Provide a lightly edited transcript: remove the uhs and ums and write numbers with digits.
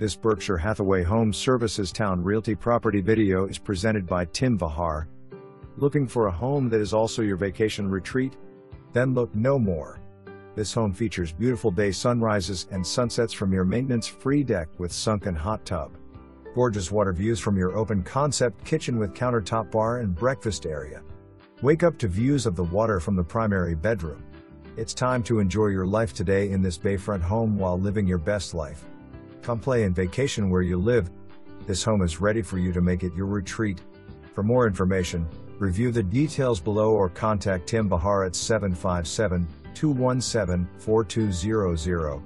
This Berkshire Hathaway Home Services Towne Realty property video is presented by Vohar. Looking for a home that is also your vacation retreat? Then look no more. This home features beautiful day sunrises and sunsets from your maintenance-free deck with sunken hot tub. Gorgeous water views from your open-concept kitchen with countertop bar and breakfast area. Wake up to views of the water from the primary bedroom. It's time to enjoy your life today in this Bayfront home while living your best life. Come play and vacation where you live. This home is ready for you to make it your retreat. For more information, review the details below or contact Vohar at 757-217-4200.